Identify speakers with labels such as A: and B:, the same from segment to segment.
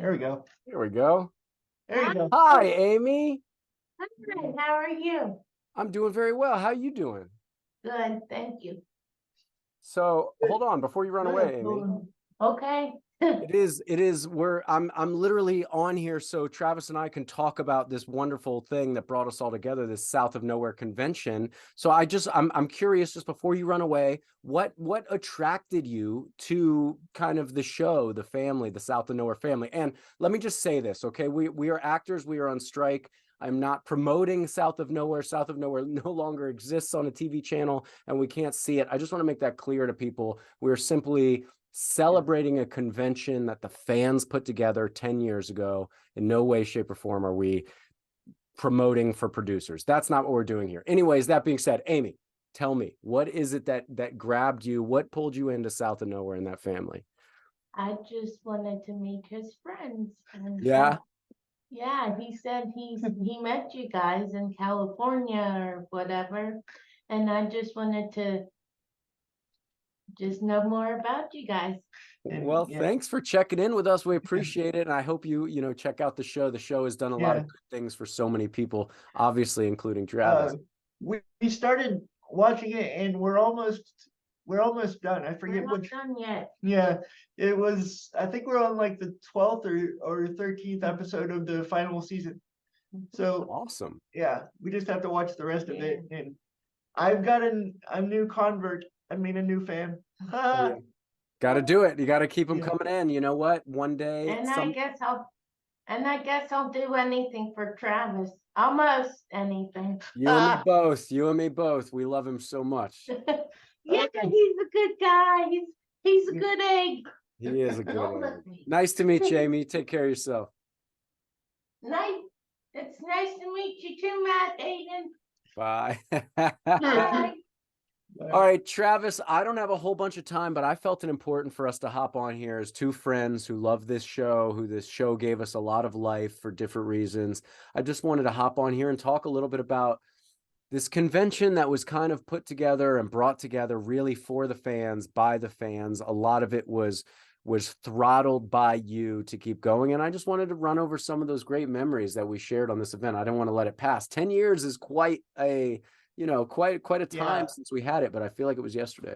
A: There we go.
B: Here we go.
A: There you go.
B: Hi, Amy.
C: Hi, how are you?
B: I'm doing very well. How you doing?
C: Good, thank you.
B: So hold on before you run away, Amy.
C: Okay.
B: I'm literally on here so Travis and I can talk about this wonderful thing that brought us all together, this South of Nowhere convention. So I'm curious, just before you run away, what attracted you to kind of the show, the family, the South of Nowhere family? And let me just say this, okay? We are actors, we are on strike. I'm not promoting South of Nowhere. South of Nowhere no longer exists on a TV channel and we can't see it. I just want to make that clear to people. We're simply celebrating a convention that the fans put together 10 years ago. In no way, shape, or form are we promoting for producers. That's not what we're doing here. Anyways, that being said, Amy, tell me, what is it that grabbed you? What pulled you into South of Nowhere in that family?
C: I just wanted to meet his friends.
B: Yeah.
C: Yeah, he said he met you guys in California or whatever, and I just wanted to just know more about you guys.
B: Well, thanks for checking in with us. We appreciate it. And I hope you check out the show. The show has done a lot of good things for so many people, obviously, including Travis.
A: We started watching it and we're almost done. I forget
C: We're not
A: which.
C: done yet.
A: Yeah, it was. I think we're on like the 12th or 13th episode of the final season. So
B: awesome.
A: Yeah, we just have to watch the rest of it. And I've got a new convert. I mean, a new fan.
B: Yeah. Got to do it. You got to keep them coming in. You know what? One day.
C: And I guess I'll do anything for Travis. Almost anything.
B: You and me both. You and me both. We love him so much.
C: Yeah, he's a good guy. He's a good egg.
B: He is a good egg. Nice to meet you, Amy. Take care of yourself.
C: Nice. It's nice to meet you too, Matt Aiden.
B: Bye.
C: Bye.
B: All right, Travis, I don't have a whole bunch of time, but I felt it important for us to hop on here as two friends who love this show, who this show gave us a lot of life for different reasons. I just wanted to hop on here and talk a little bit about this convention that was kind of put together and brought together really for the fans, by the fans. A lot of it was throttled by you to keep going. And I just wanted to run over some of those great memories that we shared on this event. I don't want to let it pass. 10 years is quite a quite a time since we had it, but I feel like it was yesterday.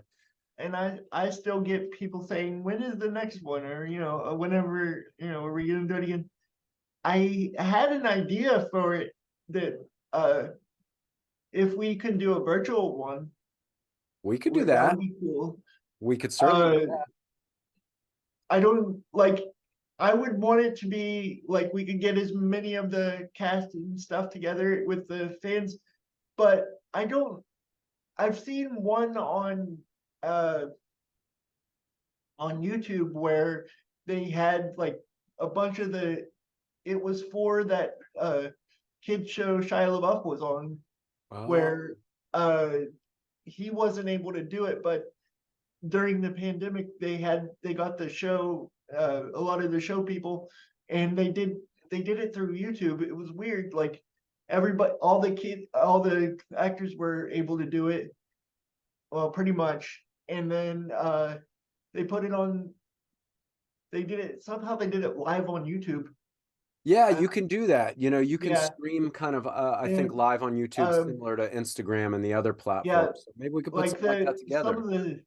A: And I still get people saying, when is the next one? Or, whenever, are we going to do it again? I had an idea for it that if we could do a virtual one,
B: we could do that.
A: Would be cool.
B: We could certainly do that.
A: I would want it to be like we could get as many of the cast and stuff together with the fans, but I've seen one on YouTube where they had like a bunch of it was for that kid show Shia LaBeouf was on, where he wasn't able to do it, but during the pandemic they got the show, a lot of the show people, and they did it through YouTube. It was weird, like everybody, all the actors were able to do it, well, pretty much. And then they put it on, they did it live on YouTube.
B: Yeah, you can do that. You can stream kind of, I think, live on YouTube, similar to Instagram and the other platforms. So maybe we could put something like that together.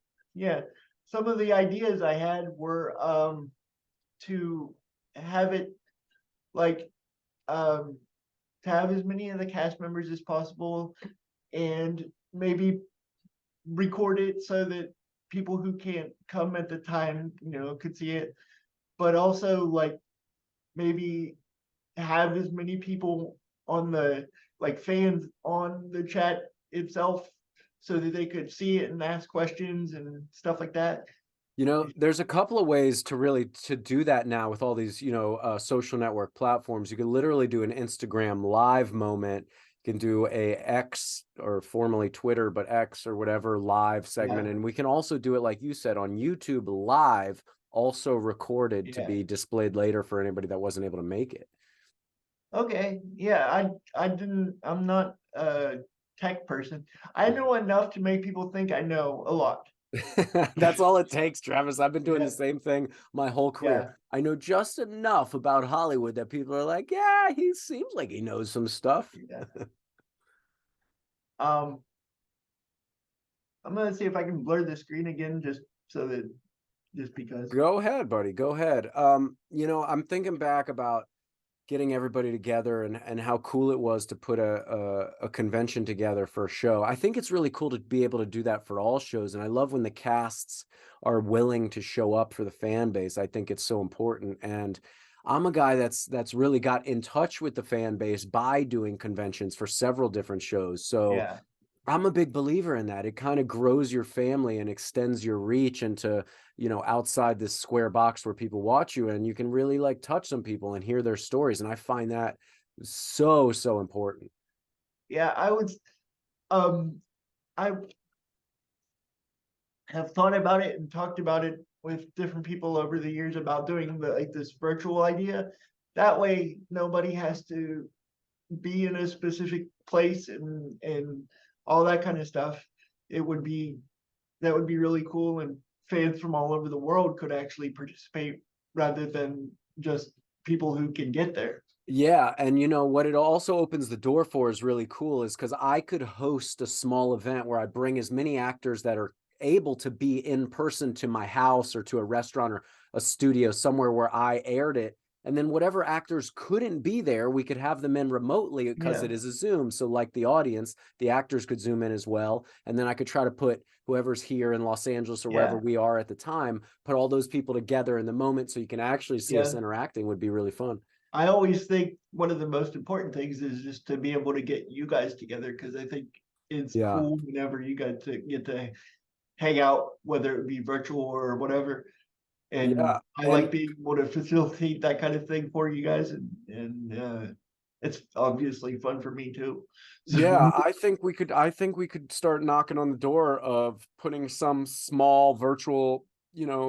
A: Some of the ideas I had were to have it like to have as many of the cast members as possible, and maybe record it so that people who can't come at the time, could see it, but also like maybe have as many people on the fans on the chat itself so that they could see it and ask questions and stuff like that.
B: There's a couple of ways to do that now with all these, social network platforms. You can literally do an Instagram live moment. You can do a X, or formerly Twitter, but X or whatever, live segment. And we can also do it, like you said, on YouTube live, also recorded to be displayed later for anybody that wasn't able to make it.
A: Okay. Yeah, I'm not a tech person. I know enough to make people think I know a lot.
B: That's all it takes, Travis. I've been doing
A: Yeah,
B: the same thing my whole career.
A: yeah,
B: I know just enough about Hollywood that people are like, yeah, he seems like he knows some stuff.
A: yeah. Um, I'm gonna see if I can blur the screen again, just so that just because.
B: Go ahead, buddy. Go ahead. I'm thinking back about getting everybody together and how cool it was to put a convention together for a show. I think it's really cool to be able to do that for all shows. And I love when the casts are willing to show up for the fan base. I think it's so important. And I'm a guy that's really got in touch with the fan base by doing conventions for several different shows. So
A: Yeah,
B: I'm a big believer in that. It kind of grows your family and extends your reach into, outside this square box where people watch you, and you can really like touch some people and hear their stories. And I find that so, so important.
A: yeah. Um, I have thought about it and talked about it with different people over the years about doing this virtual idea. That way, nobody has to be in a specific place and all that kind of stuff. It would be that would be really cool, and fans from all over the world could actually participate rather than just people who can get there.
B: Yeah, and what it also opens the door for is really cool is because I could host a small event where I bring as many actors that are able to be in person to my house or to a restaurant or a studio somewhere where I aired it. And then whatever actors couldn't be there, we could have them in remotely because
A: Yeah,
B: it is a Zoom. So like the audience, the actors could Zoom in as well. And then I could try to put whoever's here in Los Angeles or wherever
A: yeah,
B: we are at the time, put all those people together in the moment so you can actually see us
A: yeah.
B: interacting would be really fun.
A: I always think one of the most important things is just to be able to get you guys together, because I think it's
B: Yeah.
A: cool whenever you guys get to hang out, whether it be virtual or whatever. And
B: Yeah,
A: I
B: and
A: like being able to facilitate that kind of thing for you guys, and it's obviously fun for me too. So
B: yeah, I think we could start knocking on the door of putting some small virtual,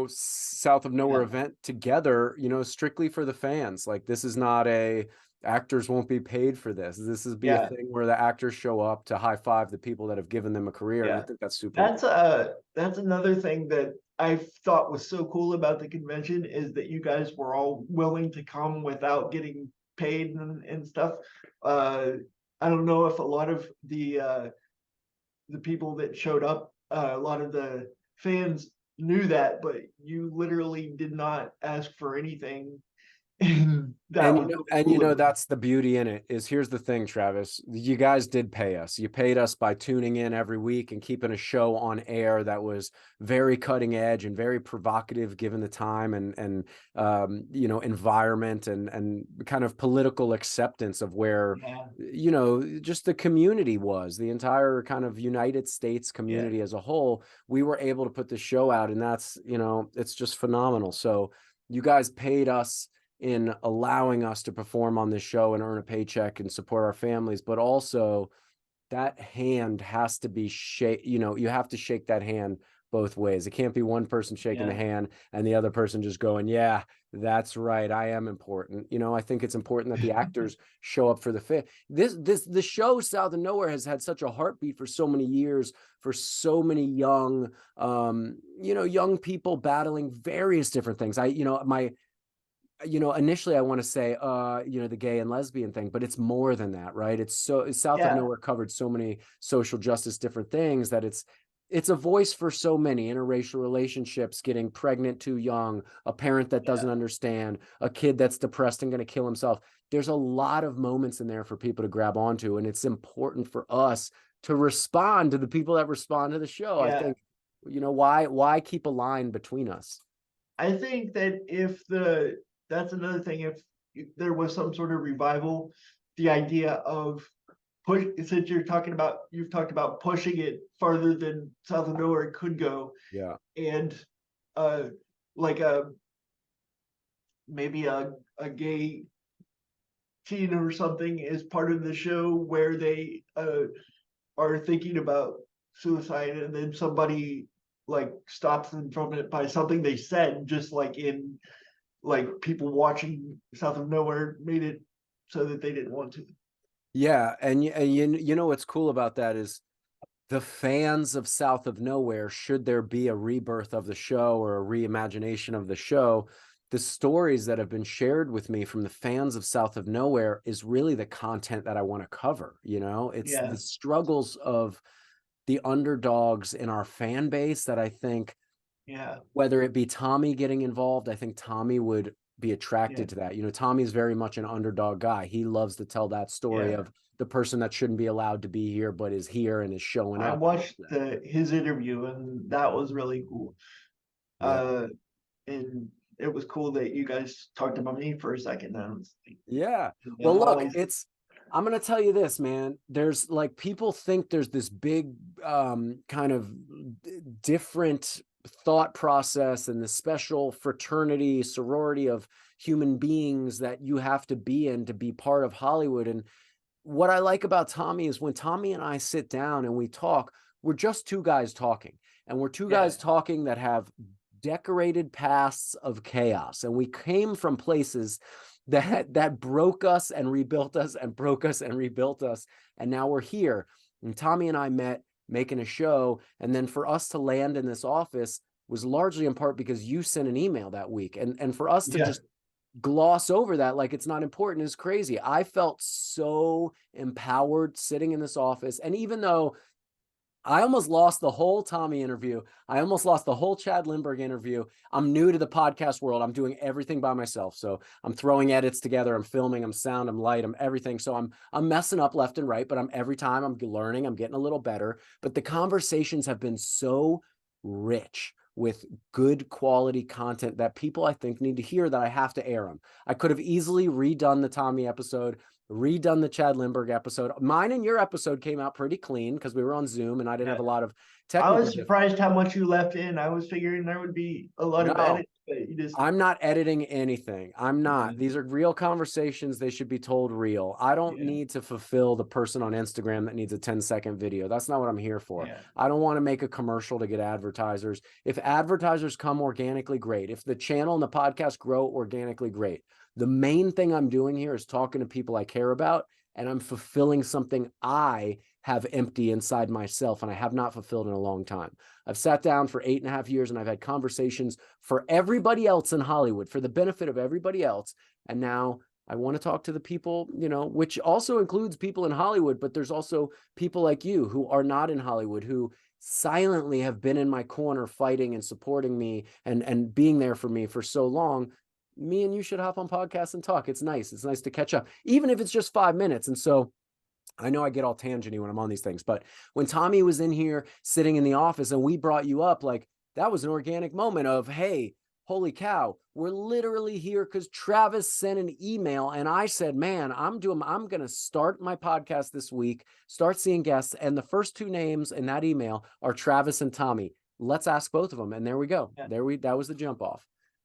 B: south of nowhere
A: yeah,
B: event together, strictly for the fans. Like this is not a actors won't be paid for this. This is be a
A: yeah,
B: thing where the actors show up to high five the people that have given them a career, and I
A: yeah.
B: think that's super
A: That's
B: important.
A: that's another thing that I thought was so cool about the convention, is that you guys were all willing to come without getting paid and stuff. Uh, I don't know if a lot of the people that showed up, a lot of the fans knew that, but you literally did not ask for anything, and that
B: And
A: was really
B: and
A: cool.
B: that's the beauty in it is here's the thing, Travis. You guys did pay us. You paid us by tuning in every week and keeping a show on air that was very cutting edge and very provocative given the time and environment and kind of political acceptance of where
A: Yeah,
B: just the community was, the entire kind of United States
A: yeah,
B: community as a whole. We were able to put the show out, and that's, it's just phenomenal. So you guys paid us in allowing us to perform on this show and earn a paycheck and support our families, but also that hand has to be you have to shake that hand both ways. It can't be one person shaking the
A: yeah,
B: hand and the other person just going, yeah, that's right, I am important. I think it's important that the actors show up for the fit. The show South of Nowhere has had such a heartbeat for so many years, for so many young people battling various different things. Initially I want to say, the gay and lesbian thing, but it's more than that, right? South of
A: yeah,
B: Nowhere covered so many social justice, different things that it's a voice for so many interracial relationships, getting pregnant too young, a parent that
A: yeah,
B: doesn't understand, a kid that's depressed and going to kill himself. There's a lot of moments in there for people to grab onto, and it's important for us to respond to the people that respond to the show. I
A: yeah.
B: think, why keep a line between us?
A: I think that that's another thing. If there was some sort of revival, the idea of since you've talked about pushing it farther than South of Nowhere could go,
B: Yeah.
A: and uh, like a maybe a gay teen or something is part of the show where they are thinking about suicide, and then somebody like stops them from it by something they said, just like in like people watching South of Nowhere made it so that they didn't want to.
B: Yeah, and you know what's cool about that is the fans of South of Nowhere, should there be a rebirth of the show or a reimagination of the show, the stories that have been shared with me from the fans of South of Nowhere is really the content that I want to cover. You know, it's the struggles of the underdogs in our fan base that I think, whether it be Tommy getting involved, I think Tommy would be attracted to that. You know, Tommy's very much an underdog guy. He loves to tell that story of the person that shouldn't be allowed to be here, but is here and is showing up.
A: I watched his interview, and that was really cool. And it was cool that you guys talked about me for a second.
B: Well, look, I'm going to tell you this, man. There's like, people think there's this big kind of different thought process and the special fraternity, sorority of human beings that you have to be in to be part of Hollywood. And what I like about Tommy is when Tommy and I sit down and we talk, we're just two guys talking, and we're two guys talking that have decorated pasts of chaos. And we came from places that broke us and rebuilt us and broke us and rebuilt us. And now we're here. And Tommy and I met making a show. And then for us to land in this office was largely in part because you sent an email that week. And for us to just gloss over that like it's not important is crazy. I felt so empowered sitting in this office. And even though I almost lost the whole Tommy interview, I almost lost the whole Chad Lindbergh interview. I'm new to the podcast world. I'm doing everything by myself. So I'm throwing edits together. I'm filming, I'm sound, I'm light, I'm everything. So I'm messing up left and right, but every time I'm learning, I'm getting a little better. But the conversations have been so rich with good quality content that people, I think, need to hear, that I have to air them. I could have easily redone the Tommy episode, redone the Chad Lindbergh episode. Mine and your episode came out pretty clean because we were on Zoom and I didn't have a lot of technical.
A: I was surprised how much you left in. I was figuring there would be a lot of edits, but you just...
B: I'm not editing anything. I'm not. These are real conversations. They should be told real. I don't need to fulfill the person on Instagram that needs a 10-second video. That's not what I'm here for. I don't want to make a commercial to get advertisers. If advertisers come organically, great. If the channel and the podcast grow organically, great. The main thing I'm doing here is talking to people I care about, and I'm fulfilling something I have empty inside myself, and I have not fulfilled in a long time. I've sat down for 8.5 years and I've had conversations for everybody else in Hollywood, for the benefit of everybody else. And now I want to talk to the people, you know, which also includes people in Hollywood, but there's also people like you who are not in Hollywood, who silently have been in my corner fighting and supporting me and being there for me for so long. Me and you should hop on podcasts and talk. It's nice. It's nice to catch up, even if it's just 5 minutes. And so I know I get all tangenty when I'm on these things, but when Tommy was in here sitting in the office and we brought you up, like, that was an organic moment of, hey, holy cow, we're literally here because Travis sent an email and I said, man, I'm going to start my podcast this week, start seeing guests. And the first two names in that email are Travis and Tommy. Let's ask both of them. And there we go. That was the jump off.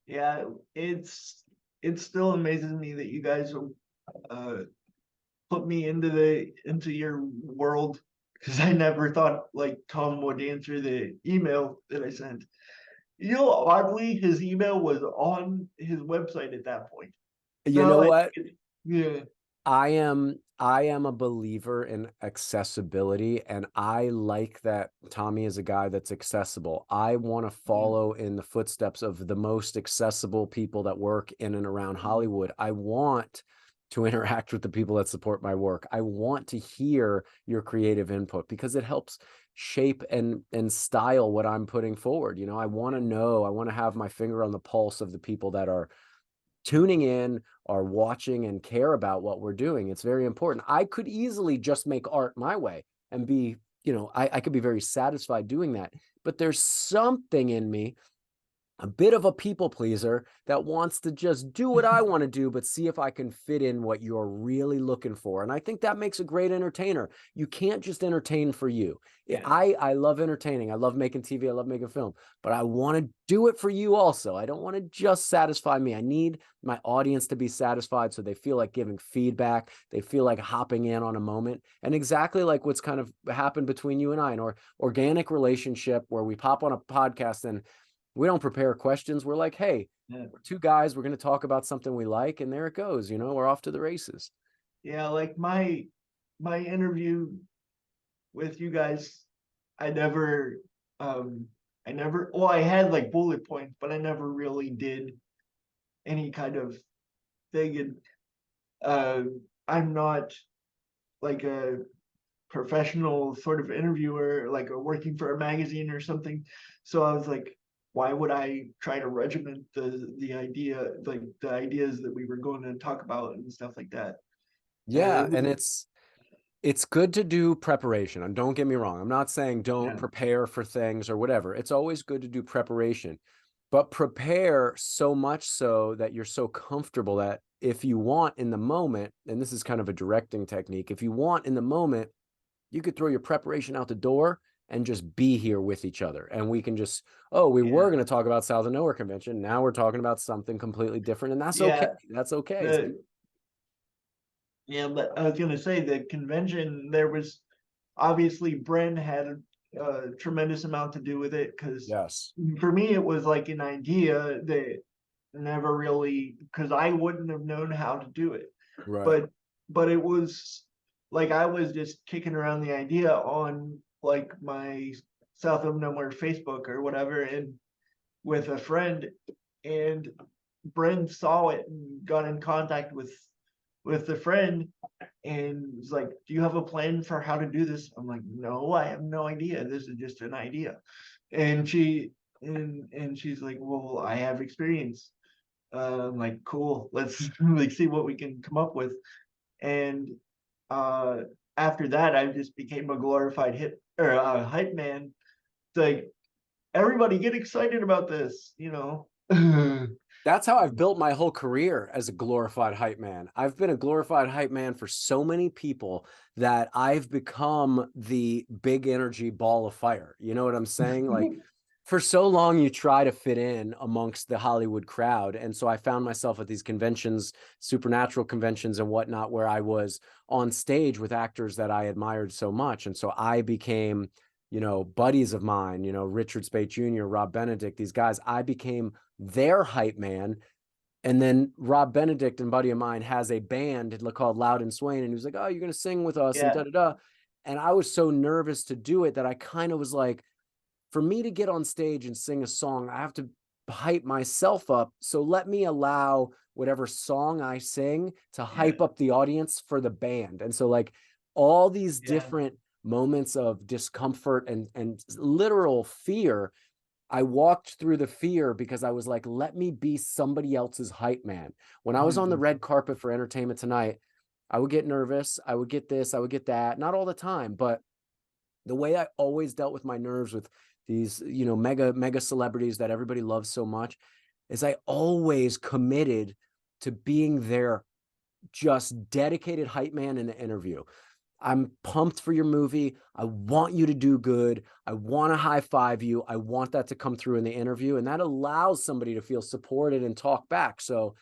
A: Yeah, it still amazes me that you guys put me into your world, because I never thought like Tom would answer the email that I sent. You know, oddly, his email was on his website at that point.
B: You know what?
A: Yeah.
B: I am a believer in accessibility, and I like that Tommy is a guy that's accessible. I want to follow in the footsteps of the most accessible people that work in and around Hollywood. I want to interact with the people that support my work. I want to hear your creative input because it helps shape and style what I'm putting forward. You know, I want to have my finger on the pulse of the people that are tuning in, are watching, and care about what we're doing. It's very important. I could easily just make art my way and be, you know, I could be very satisfied doing that. But there's something in me, a bit of a people pleaser, that wants to just do what I want to do, but see if I can fit in what you're really looking for. And I think that makes a great entertainer. You can't just entertain for you. I love entertaining. I love making TV. I love making film, but I want to do it for you also. I don't want to just satisfy me. I need my audience to be satisfied so they feel like giving feedback. They feel like hopping in on a moment. And exactly like what's kind of happened between you and I, an organic relationship where we pop on a podcast and we don't prepare questions. We're like, hey, we're two guys. We're going to talk about something we like. And there it goes. You know, we're off to the races.
A: Yeah. Like my interview with you guys, I never, well, I had like bullet points, but I never really did any kind of thing. And I'm not like a professional sort of interviewer, like working for a magazine or something. So I was like, why would I try to regiment the idea, like the ideas that we were going to talk about and stuff like that?
B: Yeah, and it's good to do preparation. And don't get me wrong, I'm not saying don't
A: Yeah.
B: prepare for things or whatever. It's always good to do preparation, but prepare so much so that you're so comfortable that if you want in the moment, and this is kind of a directing technique, if you want in the moment, you could throw your preparation out the door and just be here with each other. And we can just, oh, we were going to talk about South of Nowhere Convention. Now we're talking about something completely different. And that's okay. That's okay.
A: Yeah, but I was gonna say the convention, there was obviously Bren had a tremendous amount to do with it, because
B: Yes.
A: for me it was like an idea that never really, because I wouldn't have known how to do it.
B: Right.
A: But it was like I was just kicking around the idea on like my South of Nowhere Facebook or whatever, and with a friend, and Bren saw it and got in contact with the friend and was like, do you have a plan for how to do this? I'm like, no, I have no idea. This is just an idea. And she's like, well, I have experience. I'm like, cool, let's like see what we can come up with. And uh after that, I just became a glorified hype man. It's like, everybody get excited about this, you know.
B: That's how I've built my whole career as a glorified hype man. I've been a glorified hype man for so many people that I've become the big energy ball of fire. You know what I'm saying? Like, for so long, you try to fit in amongst the Hollywood crowd. And so I found myself at these conventions, supernatural conventions and whatnot, where I was on stage with actors that I admired so much. And so I became, you know, buddies of mine, you know, Richard Speight Jr., Rob Benedict, these guys, I became their hype man. And then Rob Benedict, and buddy of mine, has a band called Loud and Swain. And he was like, oh, you're going to sing with us and da-da-da. And I was so nervous to do it that I kind of was like, for me to get on stage and sing a song, I have to hype myself up. So let me allow whatever song I sing to hype up the audience for the band. And so like all these different moments of discomfort and literal fear, I walked through the fear because I was like, let me be somebody else's hype man. When I was on the red carpet for Entertainment Tonight, I would get nervous. I would get this, I would get that. Not all the time, but the way I always dealt with my nerves with these, you know, mega celebrities that everybody loves so much is I always committed to being their just dedicated hype man in the interview. I'm pumped for your movie. I want you to do good. I want to high five you. I want that to come through in the interview. And that allows somebody to feel supported and talk back. So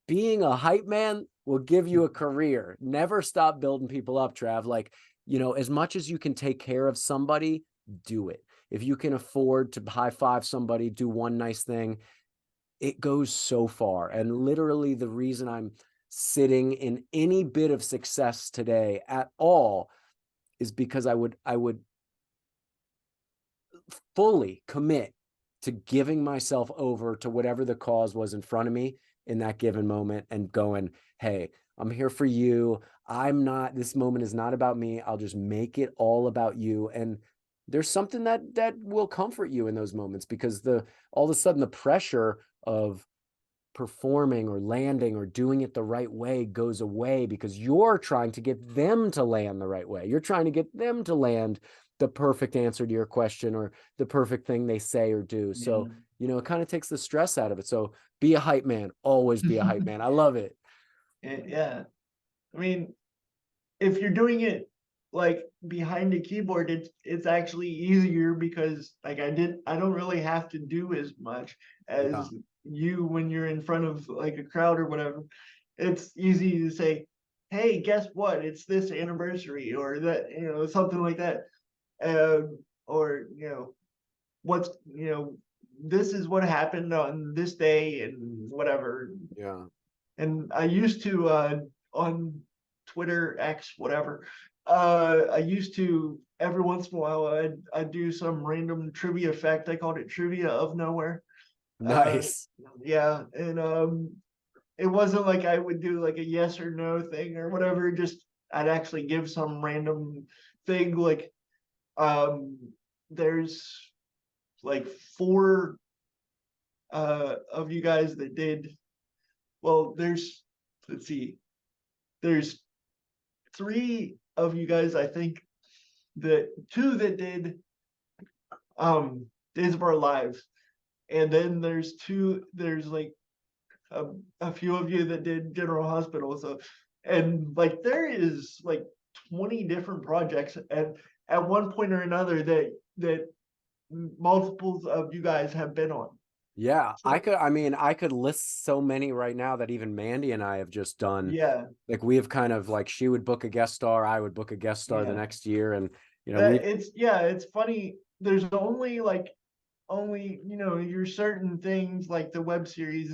B: being a hype man will give you a career. Never stop building people up, Trav. Like, you know, as much as you can take care of somebody, do it. If you can afford to high five somebody, do one nice thing, it goes so far. And literally the reason I'm sitting in any bit of success today at all is because I would fully commit to giving myself over to whatever the cause was in front of me in that given moment and going, hey, I'm here for you. This moment is not about me. I'll just make it all about you. And there's something that will comfort you in those moments, because all of a sudden the pressure of performing or landing or doing it the right way goes away, because you're trying to get them to land the right way. You're trying to get them to land the perfect answer to your question or the perfect thing they say or do. So, you know, it kind of takes the stress out of it. So be a hype man, always be a hype man. I love it.
A: Yeah. I mean, if you're doing it like behind a keyboard, it's actually easier, because like I don't really have to do as much as you when you're in front of like a crowd or whatever. It's easy to say, hey, guess what? It's this anniversary, or that, you know, something like that. Or, you know, this is what happened on this day and whatever.
B: Yeah.
A: And I used to on Twitter, X, whatever, I used to every once in a while I'd do some random trivia fact. I called it trivia of nowhere. Uh,
B: Nice.
A: yeah, and it wasn't like I would do like a yes or no thing or whatever. Just I'd actually give some random thing like um there's like four of you guys that did well. Let's see, there's three of you guys I think that two that did Days of Our Lives, and then there's like a few of you that did General Hospital. So, and like there is like 20 different projects at one point or another that multiples of you guys have been on.
B: Yeah,
A: So,
B: I could list so many right now that even Mandy and I have just done.
A: yeah,
B: Like we have kind of like, she would book a guest star, I would book a guest star the
A: yeah.
B: next year. And, you know,
A: That it's funny. There's only your certain things like the web series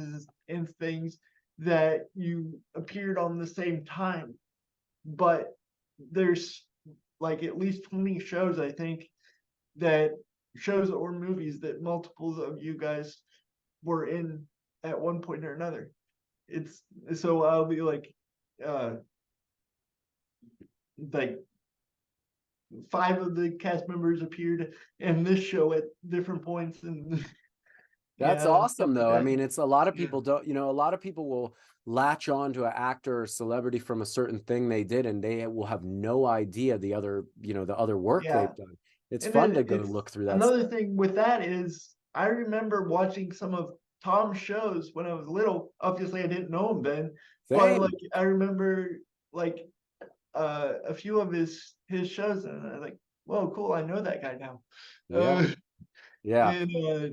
A: and things that you appeared on the same time, but there's like at least 20 shows I think that shows or movies that multiples of you guys were in at one point or another. It's so I'll be uh like five of the cast members appeared in this show at different points and
B: that's
A: yeah, stuff
B: awesome
A: like
B: though. I
A: that.
B: mean, it's a lot of
A: Yeah,
B: people don't, a lot of people will latch on to an actor or celebrity from a certain thing they did, and they will have no idea the other, the other work
A: yeah.
B: they've done. It's
A: And
B: fun
A: then
B: to go
A: it's
B: look through that
A: another
B: stuff.
A: thing with that is I remember watching some of Tom's shows when I was little. Obviously, I didn't know him then, but like
B: Same.
A: I remember like a few of his shows, and I was like, whoa, cool! I know that guy now.
B: Yeah.
A: Uh,
B: Yeah.
A: and
B: I,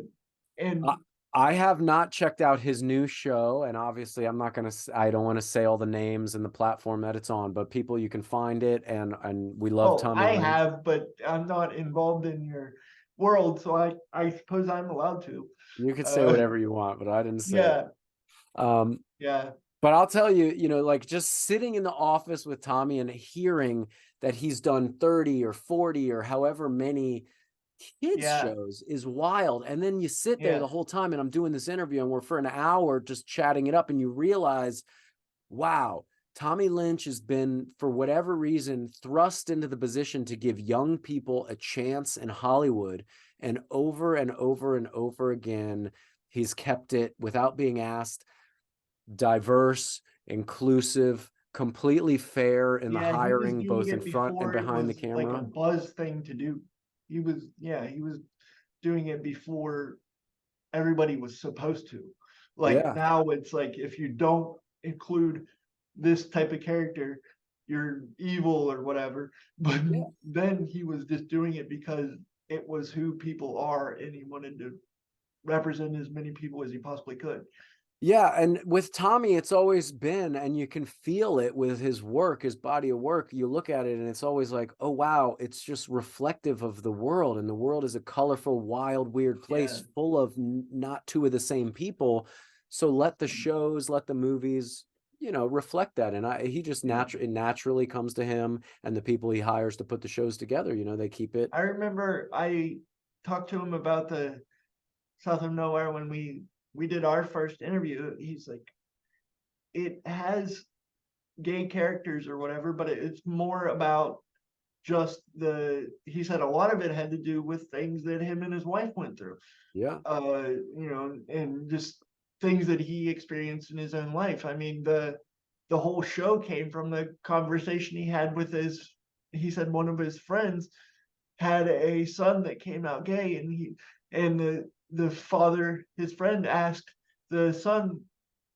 A: and
B: I have not checked out his new show, and obviously I don't want to say all the names and the platform that it's on, but people, you can find it, and we love
A: oh,
B: Tommy
A: I
B: Lynch.
A: have, but I'm not involved in your world, so I suppose I'm allowed to.
B: You could say
A: Uh,
B: whatever you want, but I didn't say it.
A: yeah,
B: Um,
A: yeah,
B: but I'll tell you, like just sitting in the office with Tommy and hearing that he's done 30 or 40 or however many kids
A: yeah,
B: shows is wild. And then you sit there
A: yeah,
B: the whole time, and I'm doing this interview and we're for an hour just chatting it up, and you realize, wow, Tommy Lynch has been, for whatever reason, thrust into the position to give young people a chance in Hollywood. And over and over and over again, he's kept it, without being asked, diverse, inclusive, completely fair in the
A: yeah. He was
B: hiring,
A: doing
B: both in
A: it
B: front and
A: before it
B: behind the
A: was like a
B: camera.
A: buzz thing to do. He was doing it before everybody was supposed to. Like
B: Yeah.
A: now it's like if you don't include this type of character, you're evil or whatever. But
B: Yeah.
A: then he was just doing it because it was who people are and he wanted to represent as many people as he possibly could.
B: Yeah, and with Tommy, it's always been, and you can feel it with his work, his body of work. You look at it and it's always like, oh, wow, it's just reflective of the world. And the world is a colorful, wild, weird
A: Yeah.
B: place full of not two of the same people. So let the shows, let the movies, reflect that. And he just
A: Yeah.
B: it naturally comes to him and the people he hires to put the shows together. They keep it.
A: I remember I talked to him about the South of Nowhere when we did our first interview. He's like, it has gay characters or whatever, but it's more about just he said a lot of it had to do with things that him and his wife went through.
B: Yeah.
A: And just things that he experienced in his own life. I mean, the whole show came from the conversation he had with he said one of his friends had a son that came out gay, and the father, his friend, asked the son,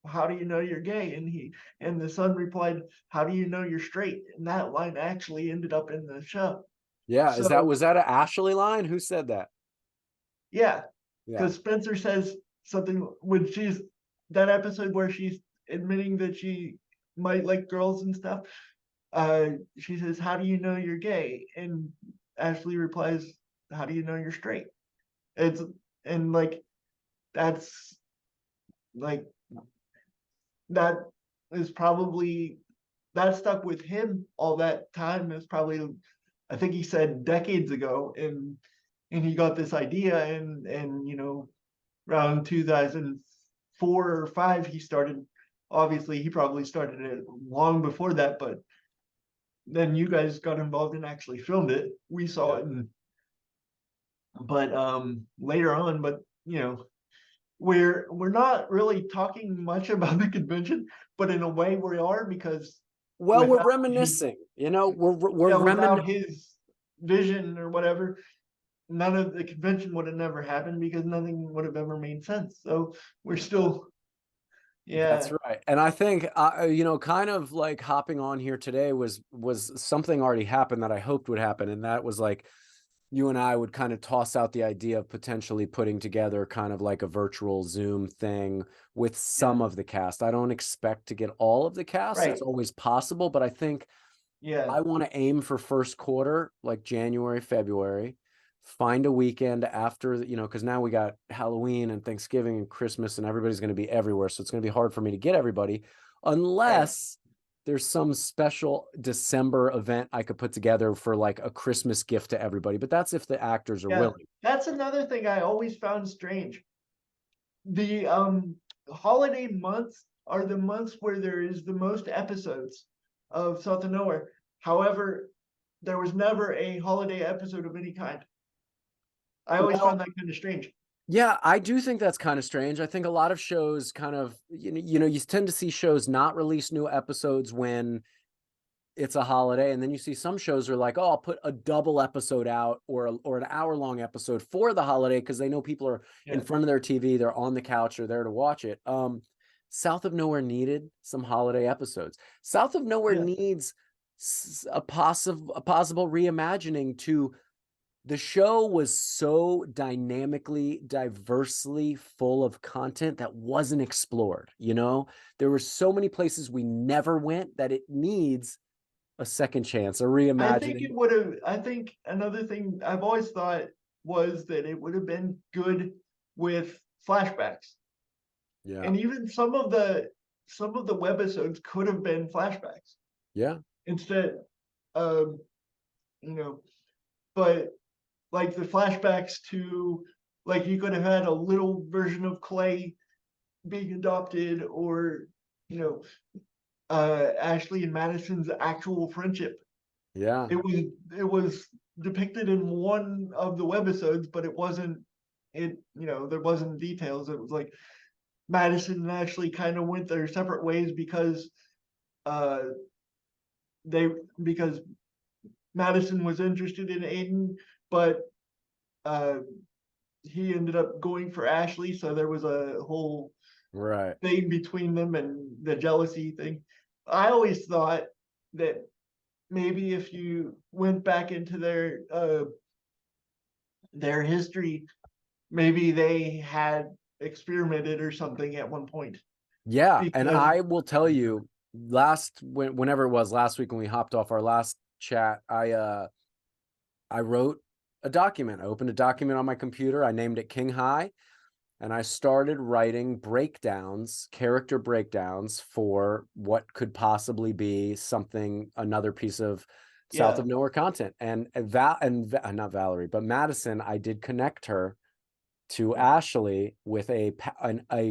A: how do you know you're gay? And the son replied, how do you know you're straight? And that line actually ended up in the show.
B: Yeah.
A: So
B: Was that an Ashley line? Who said that?
A: yeah,
B: Yeah.
A: because Spencer says something when she's that episode where she's admitting that she might like girls and stuff. She says, how do you know you're gay? And Ashley replies, how do you know you're straight? It's and like that's like that is probably that stuck with him all that time. Is probably, I think he said decades ago, and he got this idea, and you know, around 2004 or 5 he started. Obviously he probably started it long before that, but then you guys got involved and actually filmed it. We saw it, and but later on, but you know, we're not really talking much about the convention, but in a way we are, because
B: Well, we're
A: without his,
B: reminiscing, you know, we're
A: yeah,
B: reminiscing.
A: without his vision or whatever, none of the convention would have never happened, because nothing would have ever made sense. So we're still, yeah,
B: That's right. And I think, you know, kind of like hopping on here today was something already happened that I hoped would happen. And that was like, you and I would kind of toss out the idea of potentially putting together kind of like a virtual Zoom thing with some of the cast. I don't expect to get all of the cast.
A: right,
B: It's always possible, but I think
A: yeah,
B: I want to aim for first quarter, like January, February, find a weekend after, you know, because now we got Halloween and Thanksgiving and Christmas and everybody's going to be everywhere. So it's going to be hard for me to get everybody unless there's some special December event I could put together for like a Christmas gift to everybody. But that's if the actors are
A: yeah.
B: willing.
A: That's another thing I always found strange. The holiday months are the months where there is the most episodes of South of Nowhere. However, there was never a holiday episode of any kind. I always
B: Well,
A: found that kind of strange.
B: yeah, I do think that's kind of strange. I think a lot of shows kind of, you know, you tend to see shows not release new episodes when it's a holiday, and then you see some shows are like, oh, I'll put a double episode out or an hour-long episode for the holiday because they know people are in front of their TV, they're on the couch, or there to watch it. South of Nowhere needed some holiday episodes. South of Nowhere needs a possible reimagining to. The show was so dynamically, diversely full of content that wasn't explored. You know, there were so many places we never went that it needs a second chance, a
A: I think
B: reimagining.
A: it would have. I think another thing I've always thought was that it would have been good with flashbacks,
B: Yeah.
A: and even some of the webisodes could have been flashbacks.
B: Yeah.
A: Instead, um, you know, but like the flashbacks to, like, you could have had a little version of Clay being adopted, or you know, Ashley and Madison's actual friendship.
B: Yeah.
A: It was depicted in one of the webisodes, but it wasn't. It, you know, there wasn't details. It was like Madison and Ashley kind of went their separate ways because uh they because Madison was interested in Aiden, but uh he ended up going for Ashley, so there was a whole thing between them and the jealousy thing. I always thought that maybe if you went back into their history, maybe they had experimented or something at one point.
B: Yeah. And
A: Because
B: I will tell you, whenever it was last week when we hopped off our last chat, I wrote a document. I opened a document on my computer. I named it King High. And I started writing character breakdowns for what could possibly be another piece of South of Nowhere content. And not Valerie, but Madison, I did connect her to Ashley with a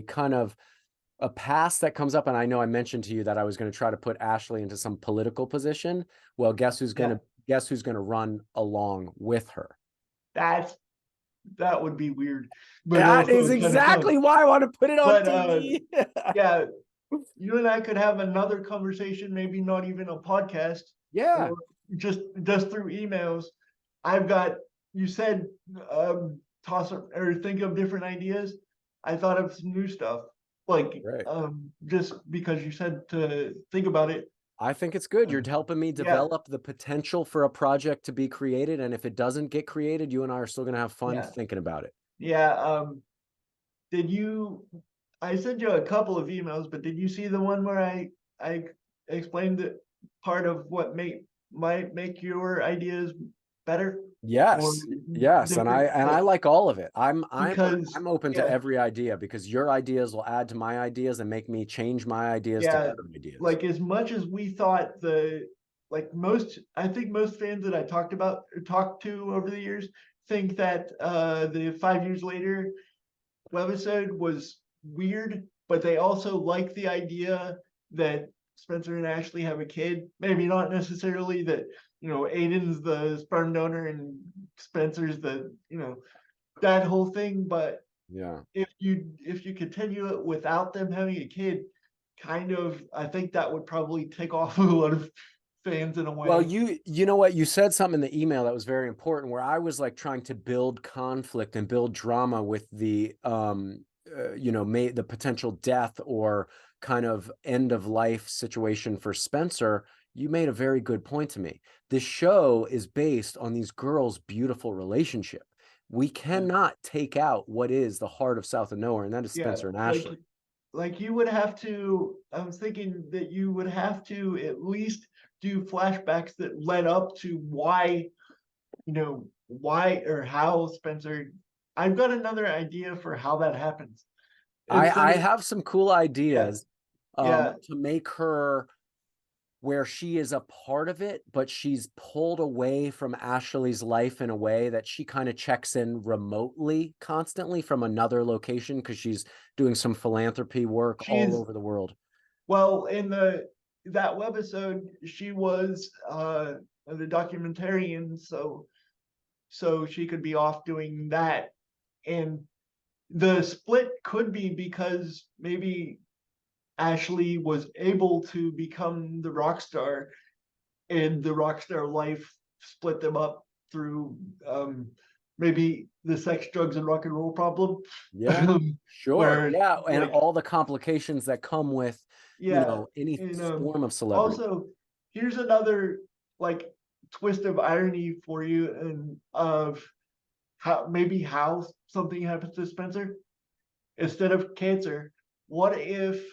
B: kind of a past that comes up. And I know I mentioned to you that I was going to try to put Ashley into some political position. Well, guess who's going to run along with her?
A: That would be weird. But
B: that is exactly why I want to put it on TV.
A: Yeah, you and I could have another conversation, maybe not even a podcast.
B: Yeah.
A: Just through emails. You said toss or think of different ideas. I thought of some new stuff. Like just because you said to think about it.
B: I think it's good. You're helping me develop the potential for a project to be created. And if it doesn't get created, you and I are still going to have fun thinking about it.
A: Yeah. I sent you a couple of emails, but did you see the one where I explained that part of what might make your ideas better? or
B: Yes, and
A: different,
B: I like all of it. I'm
A: because
B: open to
A: yeah,
B: every idea because your ideas will add to my ideas and make me change my ideas to
A: yeah,
B: better ideas.
A: like as much as we thought I think most fans that I talked to over the years think that the 5 years later webisode was weird, but they also like the idea that Spencer and Ashley have a kid. Maybe not necessarily that, Aiden's the sperm donor and Spencer's that whole thing, but
B: Yeah.
A: if you continue it without them having a kid, kind of, I think that would probably take off a lot of fans in a
B: Well,
A: way.
B: you know what? You said something in the email that was very important where I was like trying to build conflict and build drama with the the potential death or kind of end of life situation for Spencer. You made a very good point to me. This show is based on these girls' beautiful relationship. We cannot take out what is the heart of South of Nowhere, and that is
A: Yeah,
B: Spencer and Ashley.
A: like you would have to, I was thinking that you would have to at least do flashbacks that led up to why or how Spencer. I've got another idea for how that happens. Instead
B: I
A: of,
B: have some cool
A: yeah,
B: ideas
A: yeah,
B: to make her where she is a part of it, but she's pulled away from Ashley's life in a way that she kind of checks in remotely constantly from another location because she's doing some philanthropy work all
A: she's
B: over the world.
A: well in that webisode she was the documentarian, so she could be off doing that, and the split could be because maybe Ashley was able to become the rock star, and the rock star life split them up through maybe the sex, drugs, and rock and roll problem.
B: Yeah, sure.
A: Where
B: Yeah, and
A: like,
B: all the complications that come with,
A: yeah,
B: any
A: and
B: form of celebrity.
A: also here's another like twist of irony for you, and of how something happens to Spencer instead of cancer. What if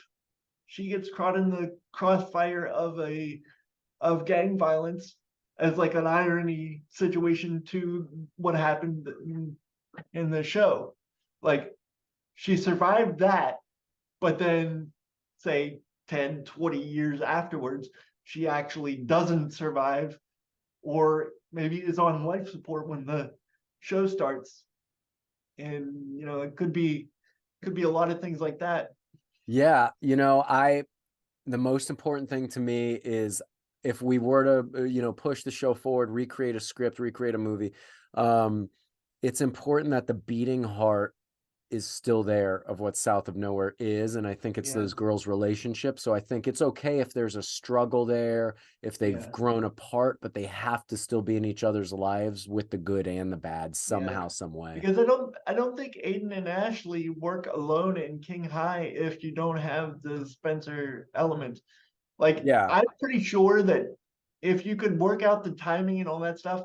A: she gets caught in the crossfire of gang violence as like an irony situation to what happened in the show? Like, she survived that, but then say 10, 20 years afterwards, she actually doesn't survive, or maybe is on life support when the show starts. And it could be a lot of things like that.
B: Yeah, the most important thing to me is if we were to push the show forward, recreate a script, recreate a movie, it's important that the beating heart is still there of what South of Nowhere is, and I think it's
A: Yeah,
B: those girls' relationships. So I think it's okay if there's a struggle there, if they've
A: yeah,
B: grown apart, but they have to still be in each other's lives with the good and the bad
A: yeah.
B: somehow, some way.
A: Because I don't think Aiden and Ashley work alone in King High if you don't have the Spencer element. Like,
B: Yeah.
A: I'm pretty sure that if you could work out the timing and all that stuff,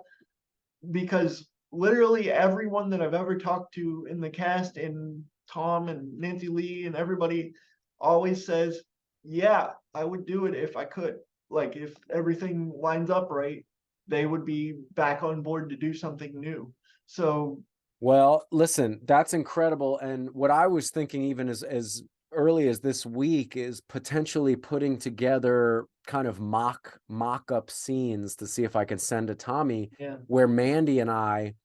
A: because literally everyone that I've ever talked to in the cast, and Tom and Nancy Lee and everybody, always says, yeah, I would do it if I could. Like, if everything lines up right, they would be back on board to do something new. So
B: Well, listen, that's incredible. And what I was thinking, even as early as this week, is potentially putting together kind of mock up scenes to see if I can send to Tommy,
A: yeah,
B: where Mandy and I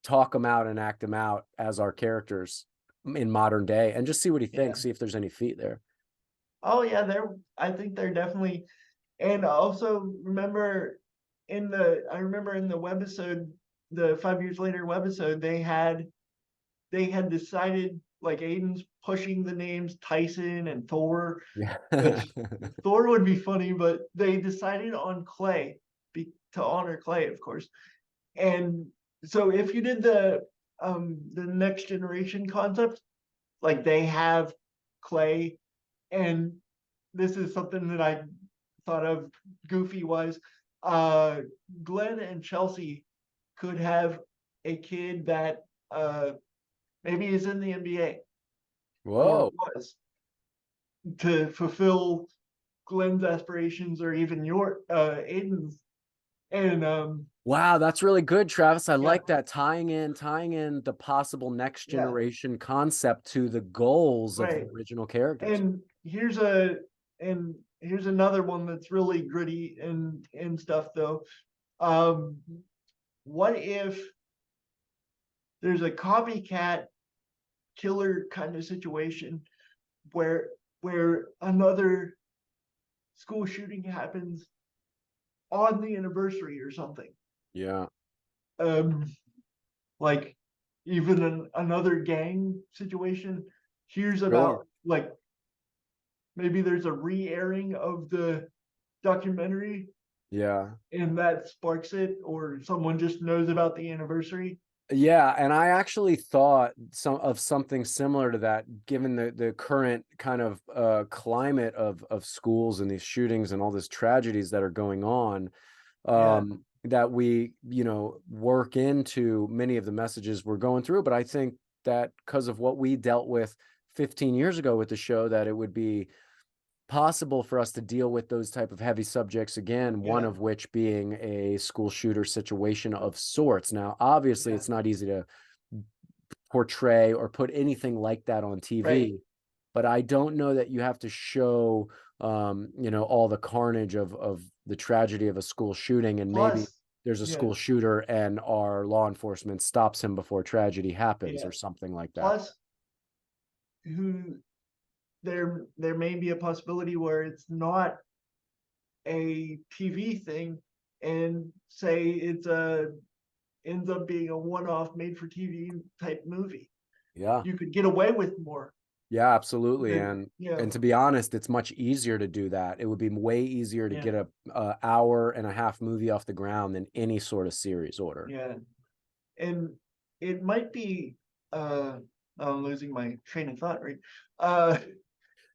B: talk them out and act them out as our characters in modern day, and just see what he
A: yeah.
B: thinks, see if there's any feet there.
A: Oh yeah, I think they're definitely. And also remember I remember in the webisode, the 5 years later webisode, they had decided, like, Aiden's pushing the names Tyson and Thor,
B: Yeah.
A: which Thor would be funny, but they decided on Clay to honor Clay, of course. And so if you did the next generation concept, like, they have Clay, and this is something that I thought of goofy wise. Uh, Glenn and Chelsea could have a kid that maybe is in the NBA or
B: Whoa.
A: was, to fulfill Glenn's aspirations, or even your Aiden's. And
B: Wow, that's really good, Travis. I
A: Yeah.
B: like that, tying in the possible next
A: Yeah.
B: generation concept to the goals of the
A: Right.
B: original characters.
A: And here's another one that's really gritty and stuff though. What if there's a copycat killer kind of situation where another school shooting happens on the anniversary or something?
B: Yeah.
A: Um, like even another gang situation. Here's about
B: Sure.
A: like maybe there's a re-airing of the documentary
B: Yeah.
A: and that sparks it, or someone just knows about the anniversary.
B: Yeah, and I actually thought something similar to that, given the current kind of climate of schools and these shootings and all these tragedies that are going on.
A: Yeah,
B: That we, work into many of the messages we're going through. But I think that because of what we dealt with 15 years ago with the show, that it would be possible for us to deal with those type of heavy subjects again, one
A: yeah,
B: of which being a school shooter situation of sorts. Now, obviously,
A: yeah.
B: it's not easy to portray or put anything like that on
A: Right.
B: TV, but I don't know that you have to show all the carnage of the tragedy of a school shooting, and maybe
A: Plus,
B: there's a
A: yeah,
B: school shooter and our law enforcement stops him before tragedy happens
A: yeah.
B: or something like that.
A: Plus, who there may be a possibility where it's not a TV thing, and say it's a ends up being a one-off made-for-TV type movie.
B: Yeah.
A: You could get away with more.
B: Yeah, absolutely.
A: Than,
B: And to be honest, it's much easier to do that. It would be way easier to
A: yeah,
B: get a hour and a half movie off the ground than any sort of series order.
A: yeah. And it might be I'm losing my train of thought, right? Uh